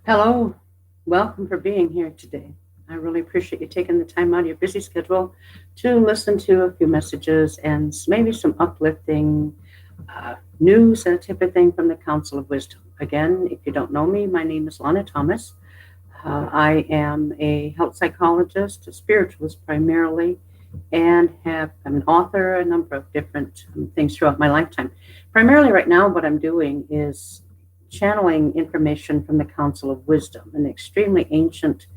Hello, welcome for being here today. I really appreciate you taking the time out of your busy schedule to listen to a few messages and maybe some uplifting news and a type of thing from the Council of Wisdom. Again, if you don't know me, my name is Lana Thomas. I am a health psychologist, a spiritualist primarily, and I'm an author, a number of different things throughout my lifetime. Primarily, right now, what I'm doing is channeling information from the Council of Wisdom, an extremely ancient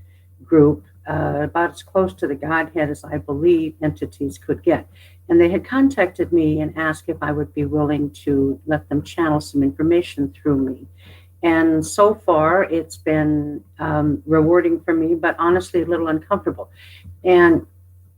group, about as close to the Godhead as I believe entities could get. And they had contacted me and asked if I would be willing to let them channel some information through me. And so far, it's been rewarding for me, but honestly, a little uncomfortable. And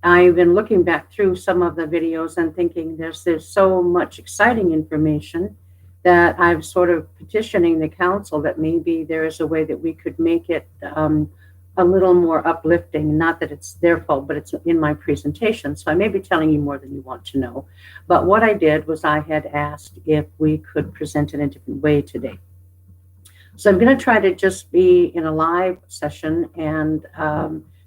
I've been looking back through some of the videos and thinking there's so much exciting information that I'm sort of petitioning the council that maybe there is a way that we could make it a little more uplifting. Not that it's their fault, but it's in my presentation. So I may be telling you more than you want to know. But what I did was I had asked if we could present in a different way today. So I'm going to try to just be in a live session and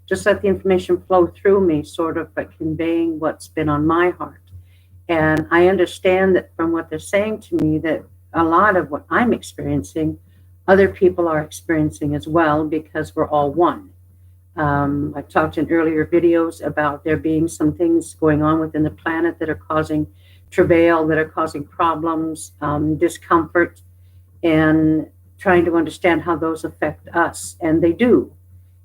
just let the information flow through me, sort of by conveying what's been on my heart. And I understand that from what they're saying to me, that a lot of what I'm experiencing, other people are experiencing as well, because we're all one. I've talked in earlier videos about there being some things going on within the planet that are causing travail, that are causing problems, discomfort, and trying to understand how those affect us. And they do.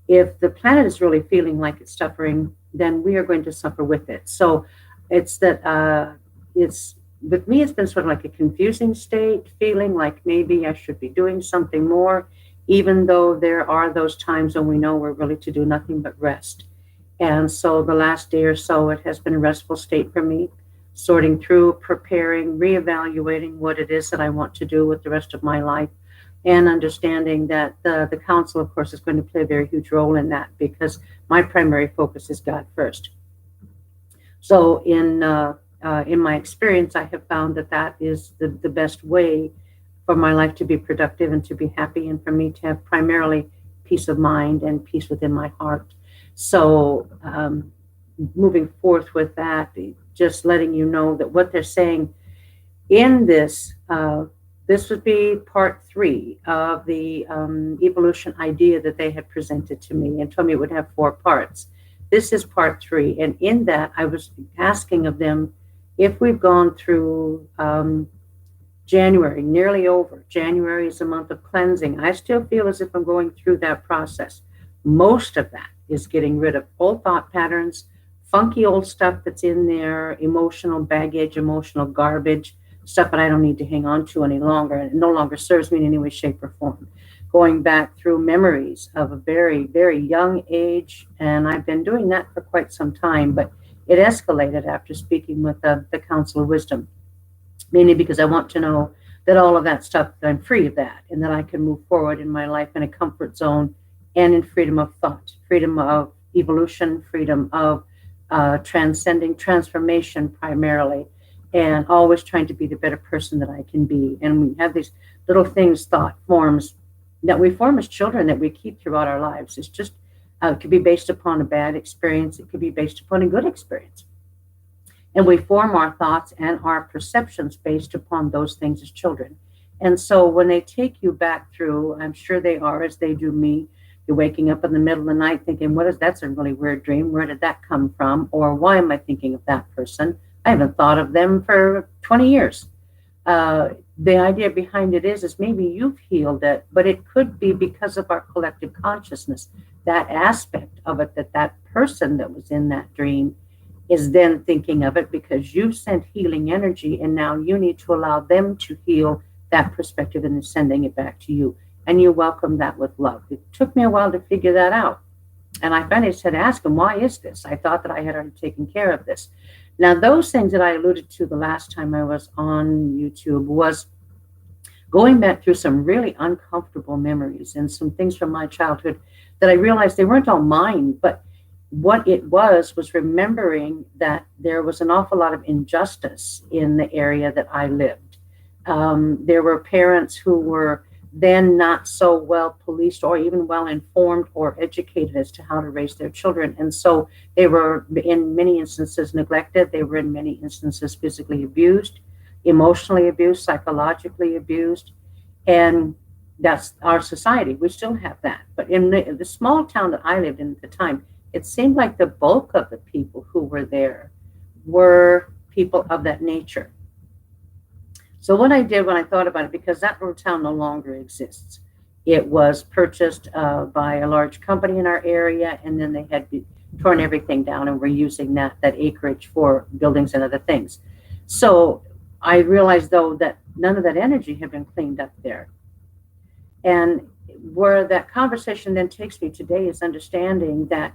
If the planet is really feeling like it's suffering, then we are going to suffer with it. So it's that it's with me, it's been sort of like a confusing state, feeling like maybe I should be doing something more, even though there are those times when we know we're really to do nothing but rest. And so the last day or so, it has been a restful state for me, sorting through, preparing, reevaluating what it is that I want to do with the rest of my life, and understanding that the council, of course, is going to play a very huge role in that, because my primary focus is God first. So in my experience, I have found that that is the best way for my life to be productive and to be happy, and for me to have primarily peace of mind and peace within my heart. So moving forth with that, just letting you know that what they're saying in this would be part 3 of the evolution idea that they had presented to me and told me it would have 4 parts. This is part 3. And in that, I was asking of them, if we've gone through January, nearly over. January is a month of cleansing. I still feel as if I'm going through that process. Most of that is getting rid of old thought patterns, funky old stuff that's in there, emotional baggage, emotional garbage, stuff that I don't need to hang on to any longer, and it no longer serves me in any way, shape, or form. Going back through memories of a very, very young age, and I've been doing that for quite some time, but it escalated after speaking with the Council of Wisdom, mainly because I want to know that all of that stuff, that I'm free of that, and that I can move forward in my life in a comfort zone and in freedom of thought, freedom of evolution, freedom of transcending transformation primarily, and always trying to be the better person that I can be. And we have these little things, thought forms that we form as children that we keep throughout our lives. It's just, it could be based upon a bad experience. It could be based upon a good experience. And we form our thoughts and our perceptions based upon those things as children. And so when they take you back through, I'm sure they are, as they do me, you're waking up in the middle of the night thinking, that's a really weird dream. Where did that come from? Or why am I thinking of that person? I haven't thought of them for 20 years. The idea behind it is maybe you've healed it, but it could be because of our collective consciousness, that aspect of it, that person that was in that dream is then thinking of it because you've sent healing energy, and now you need to allow them to heal that perspective and then sending it back to you. And you welcome that with love. It took me a while to figure that out. And I finally said, ask them, why is this? I thought that I had already taken care of this. Now, those things that I alluded to the last time I was on YouTube was going back through some really uncomfortable memories and some things from my childhood that I realized they weren't all mine, but what it was remembering that there was an awful lot of injustice in the area that I lived. There were parents who were then not so well policed or even well informed or educated as to how to raise their children. And so they were in many instances neglected. They were in many instances physically abused, emotionally abused, psychologically abused. And that's our society. We still have that. But in the small town that I lived in at the time, it seemed like the bulk of the people who were there were people of that nature. So what I did when I thought about it, because that little town no longer exists, it was purchased by a large company in our area, and then they had torn everything down and were using that acreage for buildings and other things. So I realized, though, that none of that energy had been cleaned up there. And where that conversation then takes me today is understanding that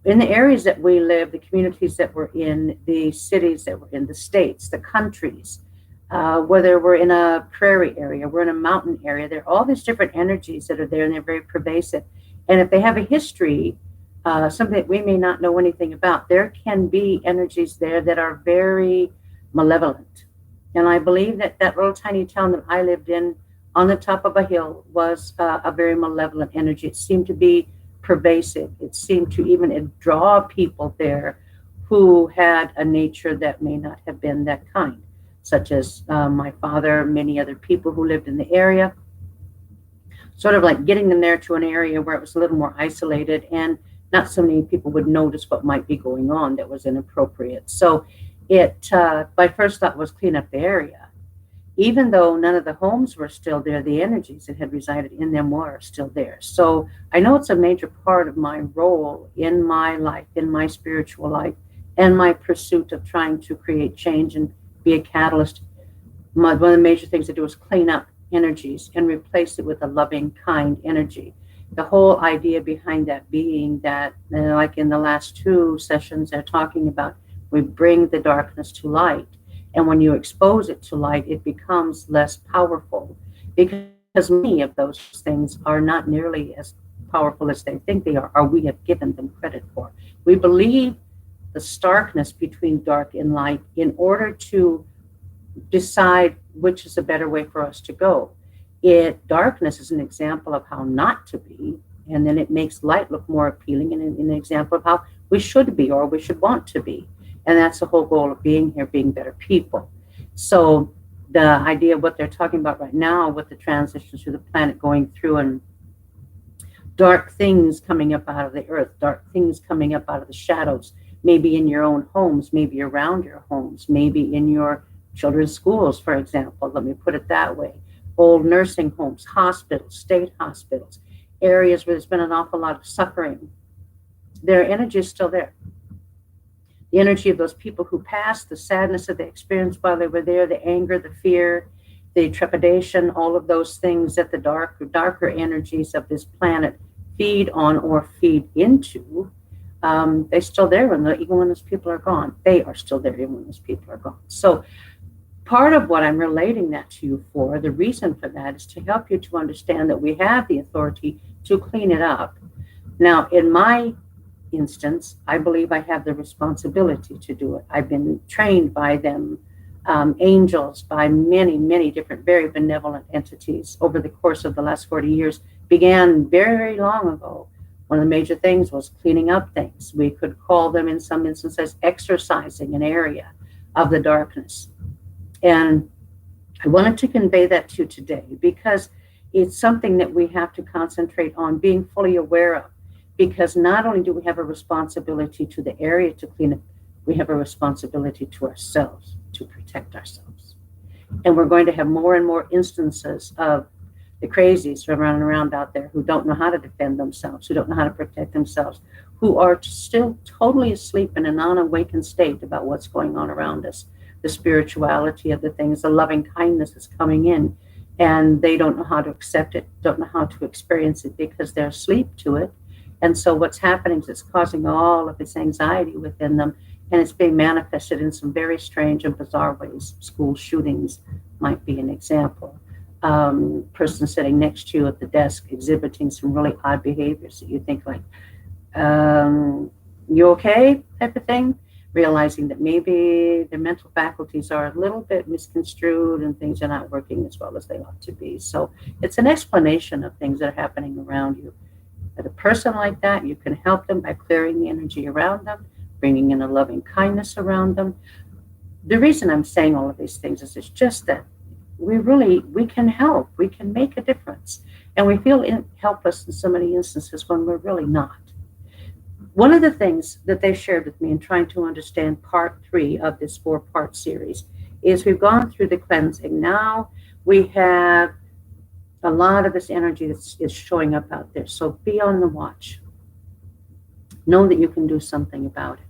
in the areas that we live, the communities that we're in, the cities that we're in, the states, the countries, whether we're in a prairie area, we're in a mountain area, there are all these different energies that are there, and they're very pervasive. And if they have a history, something that we may not know anything about, there can be energies there that are very malevolent. And I believe that that little tiny town that I lived in on the top of a hill was a very malevolent energy. It seemed to be pervasive. It seemed to even draw people there who had a nature that may not have been that kind, such as my father, many other people who lived in the area, sort of like getting them there to an area where it was a little more isolated and not so many people would notice what might be going on that was inappropriate. So my first thought was clean up the area. Even though none of the homes were still there, the energies that had resided in them were still there. So I know it's a major part of my role in my life, in my spiritual life, and my pursuit of trying to create change and be a catalyst. One of the major things I do is clean up energies and replace it with a loving, kind energy. The whole idea behind that being that, like in the last two sessions they're talking about, we bring the darkness to light. And when you expose it to light, it becomes less powerful, because many of those things are not nearly as powerful as they think they are, or we have given them credit for. We believe the starkness between dark and light in order to decide which is a better way for us to go. Darkness is an example of how not to be, and then it makes light look more appealing and an example of how we should be or we should want to be. And that's the whole goal of being here, being better people. So the idea of what they're talking about right now with the transitions through the planet going through and dark things coming up out of the earth, dark things coming up out of the shadows, maybe in your own homes, maybe around your homes, maybe in your children's schools, for example, let me put it that way, old nursing homes, hospitals, state hospitals, areas where there's been an awful lot of suffering. Their energy is still there. The energy of those people who passed, the sadness that they experienced while they were there, the anger, the fear, the trepidation, all of those things that the darker energies of this planet feed on or feed into, they're still there even when those people are gone. They are still there even when those people are gone. So part of what I'm relating that to you for, the reason for that, is to help you to understand that we have the authority to clean it up. Now, in my instance, I believe I have the responsibility to do it. I've been trained by them, angels, by many, many different very benevolent entities over the course of the last 40 years. Began very, very long ago. One of the major things was cleaning up things. We could call them in some instances exorcising an area of the darkness. And I wanted to convey that to you today because it's something that we have to concentrate on being fully aware of. Because not only do we have a responsibility to the area to clean up, we have a responsibility to ourselves to protect ourselves. And we're going to have more and more instances of the crazies running around out there who don't know how to defend themselves, who don't know how to protect themselves, who are still totally asleep in a non-awakened state about what's going on around us, the spirituality of the things, the loving kindness is coming in, and they don't know how to accept it, don't know how to experience it because they're asleep to it. And so what's happening is it's causing all of this anxiety within them, and it's being manifested in some very strange and bizarre ways. School shootings might be an example. Person sitting next to you at the desk exhibiting some really odd behaviors that you think like, you okay type of thing. realizing that maybe their mental faculties are a little bit misconstrued and things are not working as well as they ought to be. So it's an explanation of things that are happening around you. At a person like that, you can help them by clearing the energy around them, bringing in a loving kindness around them. The reason I'm saying all of these things is it's just that we can help, we can make a difference, and we feel helpless in so many instances when we're really not. One of the things that they shared with me in trying to understand part 3 of this 4-part series is we've gone through the cleansing. Now we have a lot of this energy that is showing up out there. So be on the watch. Know that you can do something about it.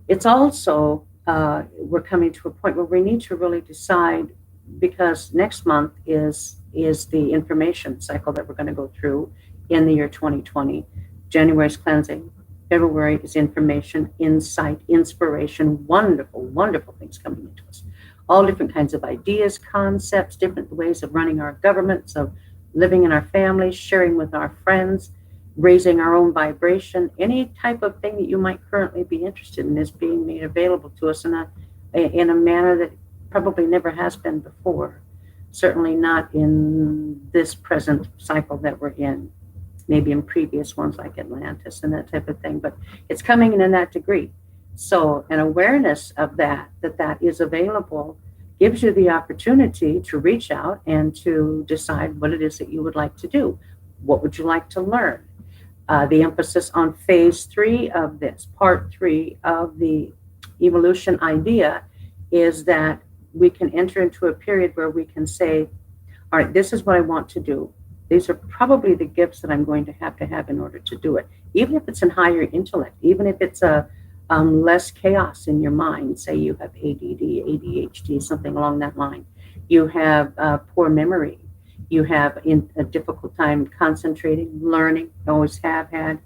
It's also, we're coming to a point where we need to really decide, because next month is the information cycle that we're going to go through in the year 2020. January is cleansing. February is information, insight, inspiration, wonderful, wonderful things coming into us. All different kinds of ideas, concepts, different ways of running our governments, of living in our families, sharing with our friends, raising our own vibration. Any type of thing that you might currently be interested in is being made available to us in a manner that probably never has been before. Certainly not in this present cycle that we're in. Maybe in previous ones like Atlantis and that type of thing, but it's coming in that degree. So an awareness of that is available gives you the opportunity to reach out and to decide what it is that you would like to do. What would you like to learn? The emphasis on phase 3 of this, part 3 of the evolution idea, is that we can enter into a period where we can say, all right, this is what I want to do. These are probably the gifts that I'm going to have in order to do it. Even if it's in higher intellect, even if it's a less chaos in your mind. Say you have ADD, ADHD, something along that line. You have poor memory. You have a difficult time concentrating, learning, always have had.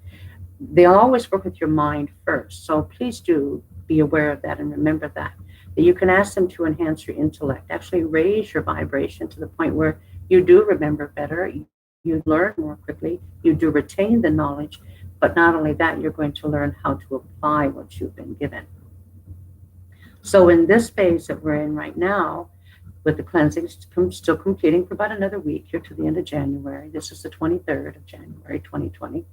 They'll always work with your mind first. So please do be aware of that and remember that you can ask them to enhance your intellect, actually raise your vibration to the point where you do remember better, you learn more quickly, you do retain the knowledge, but not only that, you're going to learn how to apply what you've been given. So in this phase that we're in right now, with the cleansing still completing for about another week here to the end of January. This is the 23rd of January, 2020.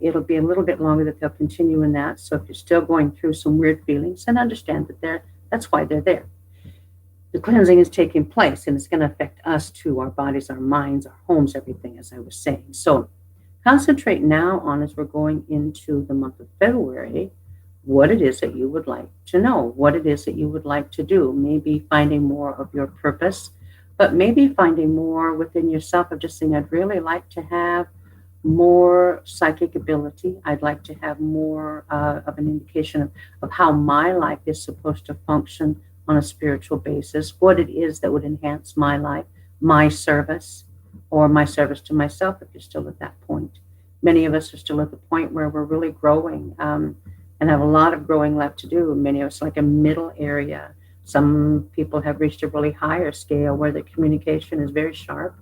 It'll be a little bit longer that they'll continue in that. So if you're still going through some weird feelings, then understand that that's why they're there. The cleansing is taking place, and it's going to affect us too, our bodies, our minds, our homes, everything, as I was saying. So concentrate now on, as we're going into the month of February, what it is that you would like to know, what it is that you would like to do. Maybe finding more of your purpose, but maybe finding more within yourself of just saying, I'd really like to have more psychic ability. I'd like to have more of an indication of how my life is supposed to function on a spiritual basis, what it is that would enhance my life, my service, or my service to myself if you're still at that point. Many of us are still at the point where we're really growing and have a lot of growing left to do. Many of us like a middle area. Some people have reached a really higher scale where their communication is very sharp.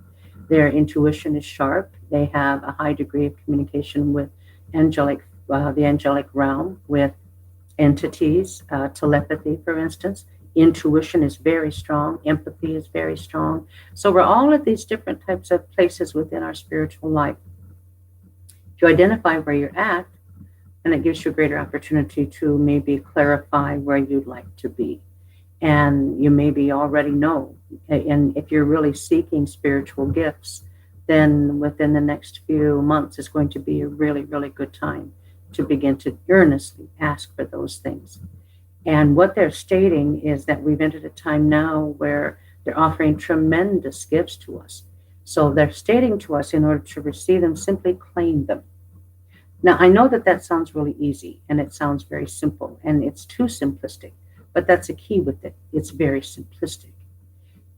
Their intuition is sharp. They have a high degree of communication with the angelic realm, with entities, telepathy, for instance. Intuition is very strong. Empathy is very strong. So we're all at these different types of places within our spiritual life. If you identify where you're at, and it gives you a greater opportunity to maybe clarify where you'd like to be. And you maybe already know. And if you're really seeking spiritual gifts, then within the next few months is going to be a really, really good time to begin to earnestly ask for those things. And what they're stating is that we've entered a time now where they're offering tremendous gifts to us. So they're stating to us, in order to receive them, simply claim them. Now, I know that sounds really easy and it sounds very simple and it's too simplistic, but that's a key with it. It's very simplistic.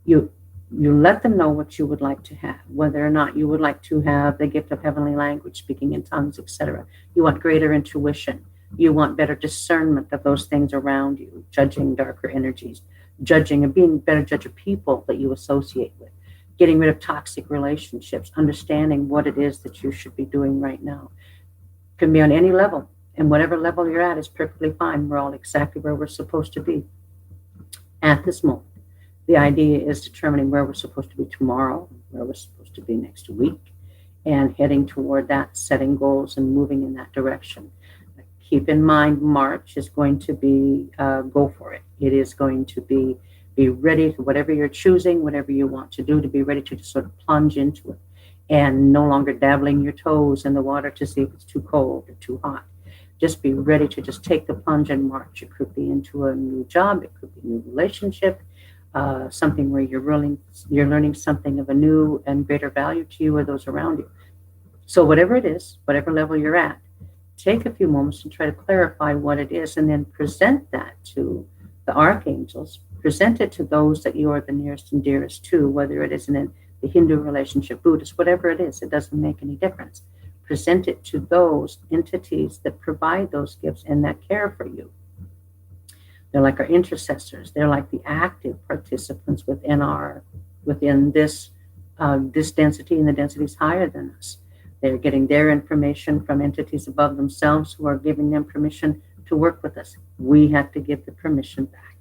You let them know what you would like to have, whether or not you would like to have the gift of heavenly language, speaking in tongues, etc. You want greater intuition. You want better discernment of those things around you, judging darker energies, judging and being a better judge of people that you associate with, getting rid of toxic relationships, understanding what it is that you should be doing right now. Can be on any level. And whatever level you're at is perfectly fine. We're all exactly where we're supposed to be at this moment. The idea is determining where we're supposed to be tomorrow, where we're supposed to be next week, and heading toward that, setting goals and moving in that direction. Keep in mind, March is going to be go for it. It is going to be ready for whatever you're choosing, whatever you want to do, to be ready to just sort of plunge into it and no longer dabbling your toes in the water to see if it's too cold or too hot. Just be ready to just take the plunge in March. It could be into a new job, it could be a new relationship, something where you're learning something of a new and greater value to you or those around you. So whatever it is, whatever level you're at, take a few moments and try to clarify what it is, and then present that to the archangels. Present it to those that you are the nearest and dearest to, whether it is in the Hindu relationship, Buddhist, whatever it is, it doesn't make any difference. Present it to those entities that provide those gifts and that care for you. They're like our intercessors. They're like the active participants within this density, and the density is higher than us. They're getting their information from entities above themselves who are giving them permission to work with us. We have to give the permission back.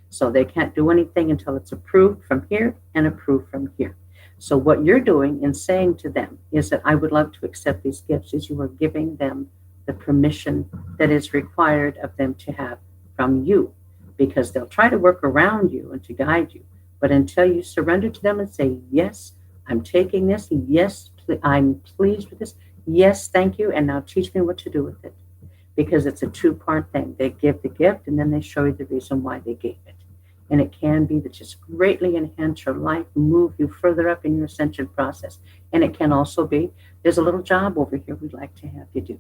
So they can't do anything until it's approved from here and approved from here. So what you're doing in saying to them is that I would love to accept these gifts, is you are giving them the permission that is required of them to have from you, because they'll try to work around you and to guide you. But until you surrender to them and say, yes, I'm taking this. Yes, I'm pleased with this. Yes, thank you. And now teach me what to do with it. Because it's a two-part thing. They give the gift and then they show you the reason why they gave it. And it can be to just greatly enhance your life, move you further up in your ascension process. And it can also be, there's a little job over here we'd like to have you do.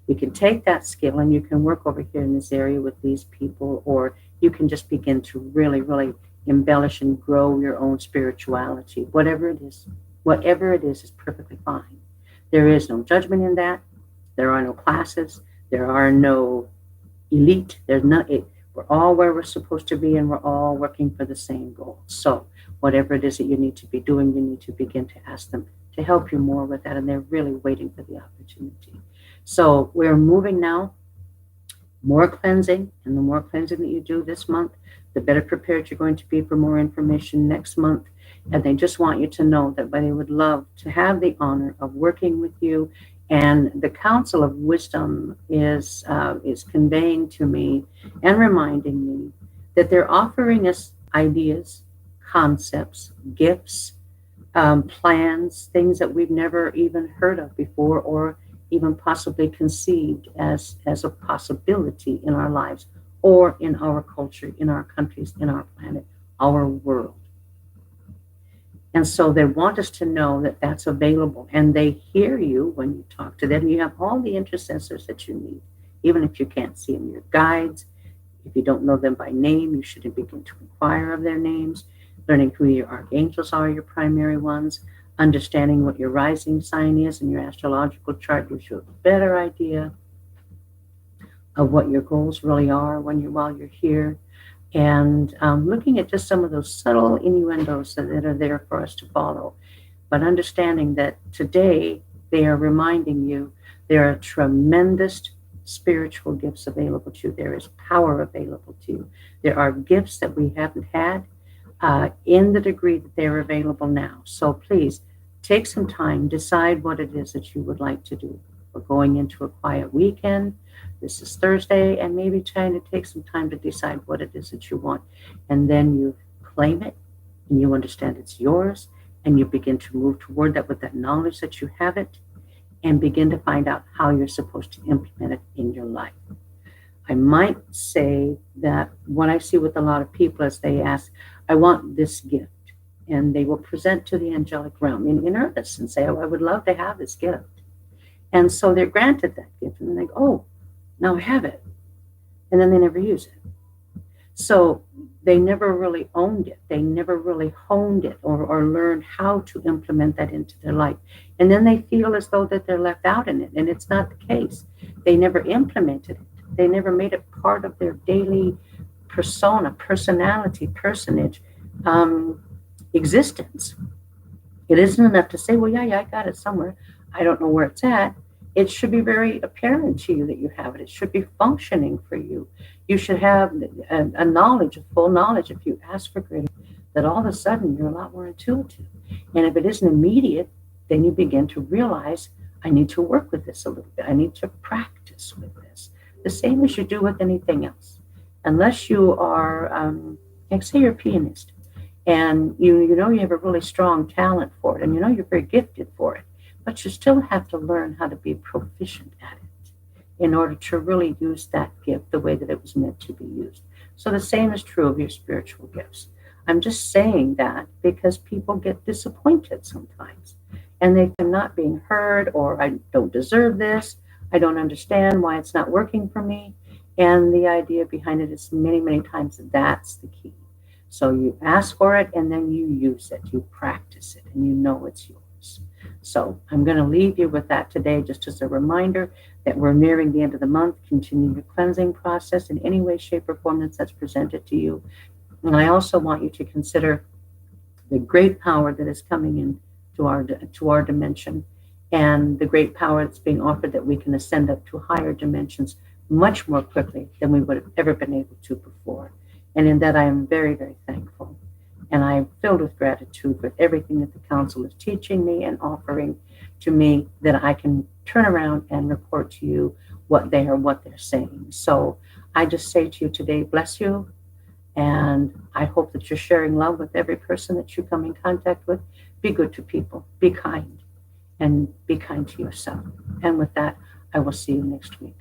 You can take that skill and you can work over here in this area with these people, or you can just begin to really, really embellish and grow your own spirituality. Whatever it is perfectly fine. There is no judgment in that. There are no classes. There are no elite. We're all where we're supposed to be, and we're all working for the same goal. So whatever it is that you need to be doing, you need to begin to ask them to help you more with that, and they're really waiting for the opportunity. So we're moving now, more cleansing, and the more cleansing that you do this month, the better prepared you're going to be for more information next month. And they just want you to know that they would love to have the honor of working with you. And the Council of Wisdom is conveying to me and reminding me that they're offering us ideas, concepts, gifts, plans, things that we've never even heard of before, or even possibly conceived as a possibility in our lives, or in our culture, in our countries, in our planet, our world. And so they want us to know that that's available, and they hear you when you talk to them. You have all the intercessors that you need, even if you can't see them, your guides. If you don't know them by name, you should begin to inquire of their names, learning who your archangels are, your primary ones, understanding what your rising sign is in your astrological chart gives you a better idea of what your goals really are while you're here. And looking at just some of those subtle innuendos that are there for us to follow. But understanding that today they are reminding you there are tremendous spiritual gifts available to you. There is power available to you. There are gifts that we haven't had in the degree that they're available now. So please take some time, decide what it is that you would like to do. We're going into a quiet weekend. This is Thursday, and maybe trying to take some time to decide what it is that you want. And then you claim it, and you understand it's yours, and you begin to move toward that with that knowledge that you have it, and begin to find out how you're supposed to implement it in your life. I might say that what I see with a lot of people is they ask, I want this gift. And they will present to the angelic realm in earnest and say, oh, I would love to have this gift. And so they're granted that gift, and then they go, oh, now I have it. And then they never use it. So they never really owned it. They never really honed it or learned how to implement that into their life. And then they feel as though that they're left out in it. And it's not the case. They never implemented it. They never made it part of their daily personality, personage, existence. It isn't enough to say, well, yeah, I got it somewhere. I don't know where it's at. it should be very apparent to you that you have it. It should be functioning for you. You should have a knowledge, a full knowledge, if you ask for greater, that all of a sudden you're a lot more intuitive. And if it isn't immediate, then you begin to realize, I need to work with this a little bit. I need to practice with this. The same as you do with anything else. Unless you are, like say you're a pianist, and you know you have a really strong talent for it, and you know you're very gifted for it, but you still have to learn how to be proficient at it in order to really use that gift the way that it was meant to be used. So the same is true of your spiritual gifts. I'm just saying that because people get disappointed sometimes, and they are not being heard, or I don't deserve this, I don't understand why it's not working for me. And the idea behind it is many, many times that's the key. So you ask for it, and then you use it, you practice it, and you know it's yours. So I'm going to leave you with that today, just as a reminder that we're nearing the end of the month. Continue your cleansing process in any way, shape, or form that's presented to you. And I also want you to consider the great power that is coming in to our dimension, and the great power that's being offered that we can ascend up to higher dimensions much more quickly than we would have ever been able to before. And in that, I am very, very thankful. And I am filled with gratitude for everything that the Council is teaching me and offering to me, that I can turn around and report to you what they're saying. So I just say to you today, bless you. And I hope that you're sharing love with every person that you come in contact with. Be good to people, be kind, and be kind to yourself. And with that, I will see you next week.